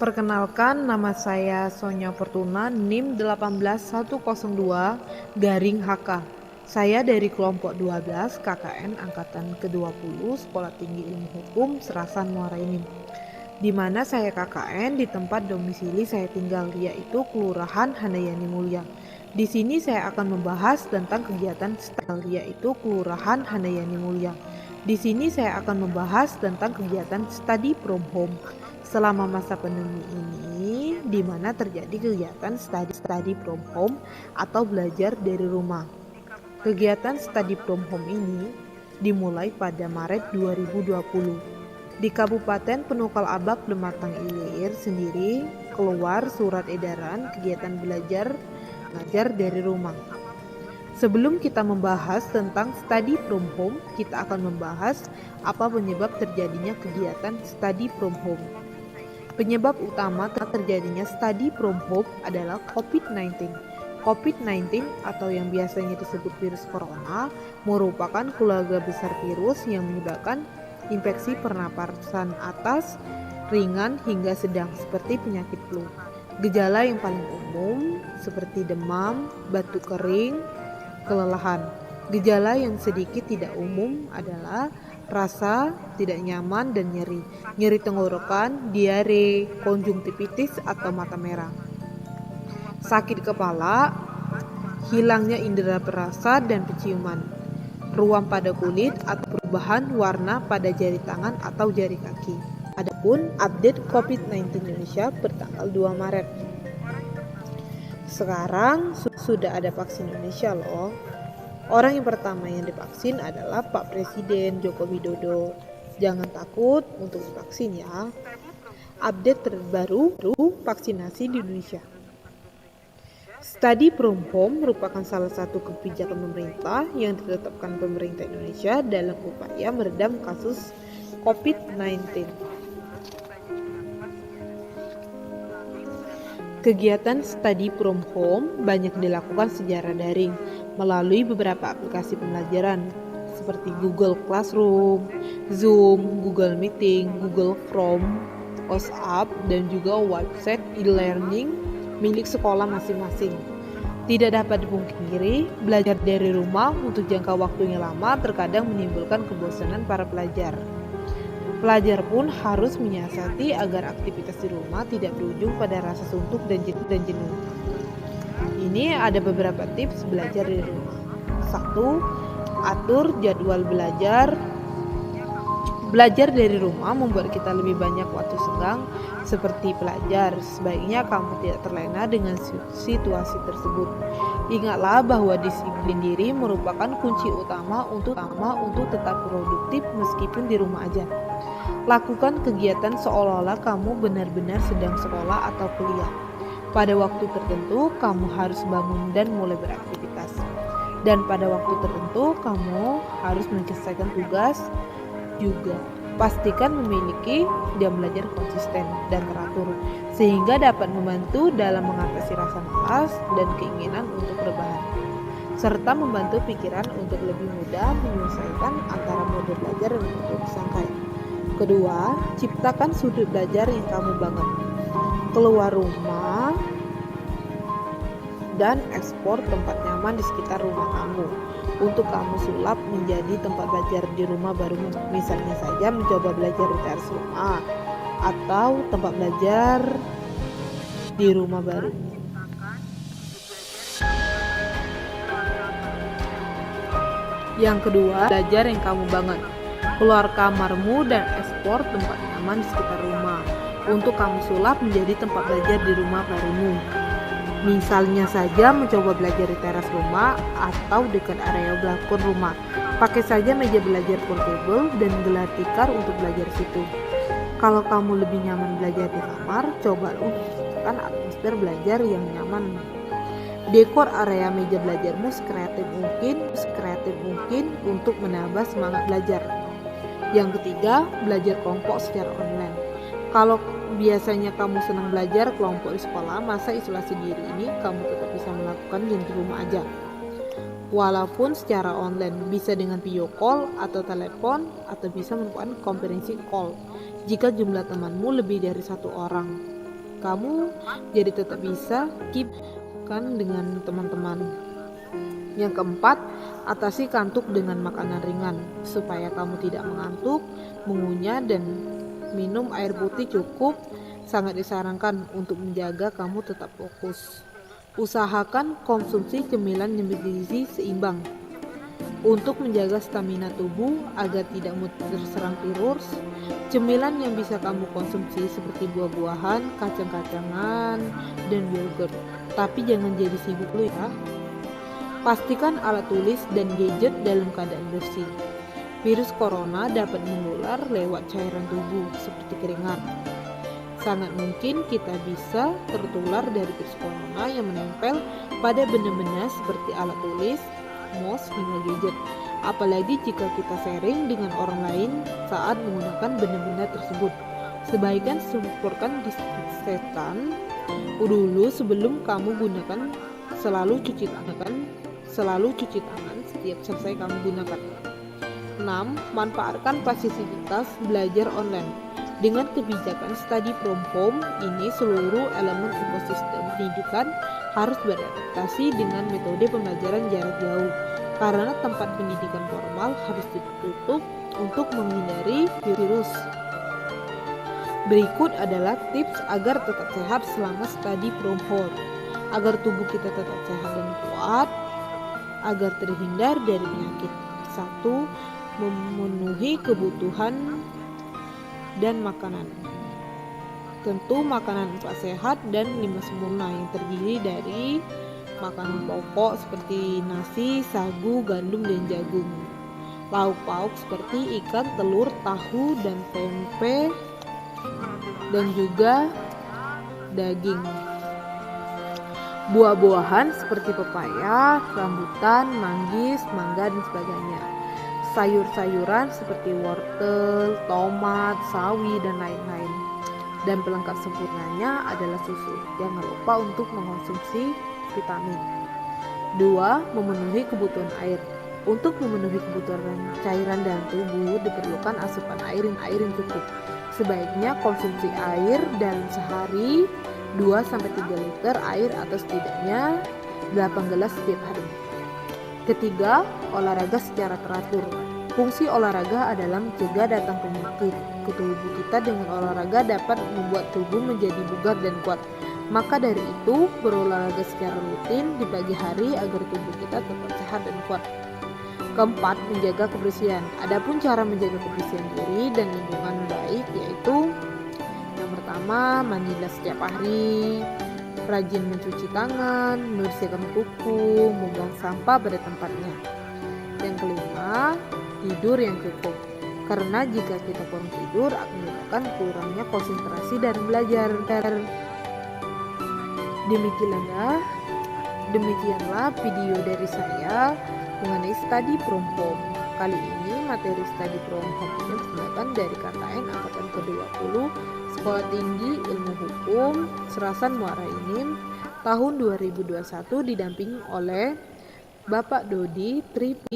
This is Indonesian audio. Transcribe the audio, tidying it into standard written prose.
Perkenalkan, nama saya Sonya Fortuna, NIM 18102-HK. Saya dari kelompok 12 KKN Angkatan ke-20 Sekolah Tinggi Ilmu Hukum Serasan Muara Enim, di mana saya KKN di tempat domisili saya tinggal, yaitu Kelurahan Handayani Mulia. Di sini saya akan membahas tentang kegiatan yaitu Kelurahan Handayani Mulia. Di sini saya akan membahas tentang kegiatan study from home selama masa pandemi ini, di mana terjadi kegiatan study from home atau belajar dari rumah. Kegiatan study from home ini dimulai pada Maret 2020. Di Kabupaten Penukal Abak Pematang Ilir sendiri keluar surat edaran kegiatan belajar dari rumah. Sebelum kita membahas tentang study from home, kita akan membahas apa penyebab terjadinya kegiatan study from home. Penyebab utama terjadinya study from home adalah COVID-19. COVID-19 atau yang biasanya disebut virus corona merupakan keluarga besar virus yang menyebabkan infeksi pernapasan atas, ringan hingga sedang seperti penyakit flu. Gejala yang paling umum seperti demam, batuk kering, kelelahan. Gejala yang sedikit tidak umum adalah rasa tidak nyaman dan nyeri tenggorokan, diare, konjungtivitis atau mata merah, sakit kepala, hilangnya indera perasa dan penciuman, ruam pada kulit atau perubahan warna pada jari tangan atau jari kaki. Adapun update COVID-19 Indonesia bertanggal 2 Maret. Sekarang sudah ada vaksin Indonesia loh. Orang yang pertama yang divaksin adalah Pak Presiden Joko Widodo. Jangan takut untuk divaksin ya. Update terbaru vaksinasi di Indonesia. Study from home merupakan salah satu kebijakan pemerintah yang ditetapkan pemerintah Indonesia dalam upaya meredam kasus COVID-19. Kegiatan study from home banyak dilakukan secara daring melalui beberapa aplikasi pembelajaran seperti Google Classroom, Zoom, Google Meeting, Google Form, WhatsApp, dan juga website e-learning milik sekolah masing-masing. Tidak dapat dipungkiri, belajar dari rumah untuk jangka waktu yang lama terkadang menimbulkan kebosanan para pelajar. Pelajar pun harus menyiasati agar aktivitas di rumah tidak berujung pada rasa suntuk dan jenuh. Ini ada beberapa tips belajar di rumah. 1. Atur jadwal belajar. Belajar dari rumah membuat kita lebih banyak waktu senggang seperti pelajar. Sebaiknya kamu tidak terlena dengan situasi tersebut. Ingatlah bahwa disiplin diri merupakan kunci utama untuk tetap produktif meskipun di rumah aja. Lakukan kegiatan seolah-olah kamu benar-benar sedang sekolah atau kuliah. Pada waktu tertentu, kamu harus bangun dan mulai beraktivitas. Dan pada waktu tertentu, kamu harus menyelesaikan tugas juga. Pastikan memiliki jam belajar konsisten dan teratur, sehingga dapat membantu dalam mengatasi rasa malas dan keinginan untuk rebahan, serta membantu pikiran untuk lebih mudah menyelesaikan antara mode belajar dan mode santai. Kedua, ciptakan sudut belajar yang kamu bangun. Keluar rumah dan ekspor tempat nyaman di sekitar rumah kamu untuk kamu sulap menjadi tempat belajar di rumah barumu. Misalnya saja mencoba belajar di teras rumah atau tempat belajar di rumah baru. Yang kedua, belajar yang kamu bangun. Keluar kamarmu dan ekspor tempat nyaman di sekitar rumah untuk kamu sulap menjadi tempat belajar di rumah barumu. Misalnya saja mencoba belajar di teras rumah atau dekat area balkon rumah. Pakai saja meja belajar portable dan gelar tikar untuk belajar situ. Kalau kamu lebih nyaman belajar di kamar, coba menciptakan atmosfer belajar yang nyaman. Dekor area meja belajarmu sekreatif mungkin untuk menambah semangat belajar. Yang ketiga, belajar kelompok secara online. Kalau biasanya kamu senang belajar kelompok di sekolah, masa isolasi diri ini kamu tetap bisa melakukan di rumah aja. Walaupun secara online, bisa dengan video call atau telepon, atau bisa melakukan konferensi call jika jumlah temanmu lebih dari 1 orang. kamu jadi tetap bisa keep kan dengan teman-teman. Yang keempat, atasi kantuk dengan makanan ringan supaya kamu tidak mengantuk, mengunyah dan minum air putih cukup. Sangat disarankan untuk menjaga kamu tetap fokus. Usahakan konsumsi cemilan yang bergizi seimbang untuk menjaga stamina tubuh agar tidak mudah terserang virus. Cemilan yang bisa kamu konsumsi seperti buah-buahan, kacang-kacangan, dan yogurt. Tapi jangan jadi sibuk dulu ya. Pastikan alat tulis dan gadget dalam keadaan bersih. Virus corona dapat menular lewat cairan tubuh seperti keringat. Sangat mungkin kita bisa tertular dari virus corona yang menempel pada benda-benda seperti alat tulis, mouse, hingga gadget. Apalagi jika kita sharing dengan orang lain saat menggunakan benda-benda tersebut. Sebaiknya semprotkan disinfektan dulu sebelum kamu gunakan. Selalu cuci tangan setiap selesai kamu gunakan. 6. Manfaatkan fasilitas belajar online. Dengan kebijakan study from home ini, seluruh elemen ekosistem pendidikan harus beradaptasi dengan metode pembelajaran jarak jauh, karena tempat pendidikan formal harus ditutup untuk menghindari virus. Berikut adalah tips agar tetap sehat selama study from home, agar tubuh kita tetap sehat dan kuat, agar terhindar dari penyakit. 1. Memenuhi kebutuhan dan makanan. Tentu makanan 4 sehat dan 5 sempurna yang terdiri dari makanan pokok seperti nasi, sagu, gandum, dan jagung. Lauk pauk seperti ikan, telur, tahu, dan tempe, dan juga daging. Buah-buahan seperti pepaya, rambutan, manggis, mangga, dan sebagainya. Sayur-sayuran seperti wortel, tomat, sawi, dan lain-lain. Dan pelengkap sempurnanya adalah susu. Jangan lupa untuk mengonsumsi vitamin. 2. Memenuhi kebutuhan air. Untuk memenuhi kebutuhan cairan dalam tubuh diperlukan asupan air yang cukup. Sebaiknya konsumsi air dalam sehari 2-3 liter air atau setidaknya 8 gelas setiap hari. Ketiga, olahraga secara teratur. Fungsi olahraga adalah mencegah datang penyakit ke tubuh kita. Dengan olahraga dapat membuat tubuh menjadi bugar dan kuat. Maka dari itu, berolahraga secara rutin di pagi hari agar tubuh kita tetap sehat dan kuat. Keempat, menjaga kebersihan. Adapun cara menjaga kebersihan diri dan lingkungan baik yaitu yang pertama, mandilah setiap hari, rajin mencuci tangan, membersihkan kuku, membuang sampah pada tempatnya. Yang kelima, tidur yang cukup. Karena jika kita kurang tidur akan menyebabkan kurangnya konsentrasi dan belajar. Demikianlah video dari saya mengenai study from home. Kali ini materi study from home ini berasal dari KKN angkatan ke-20 Sekolah Tinggi Ilmu Hukum Serasan Muara Enim tahun 2021 didampingi oleh Bapak Dodi Tri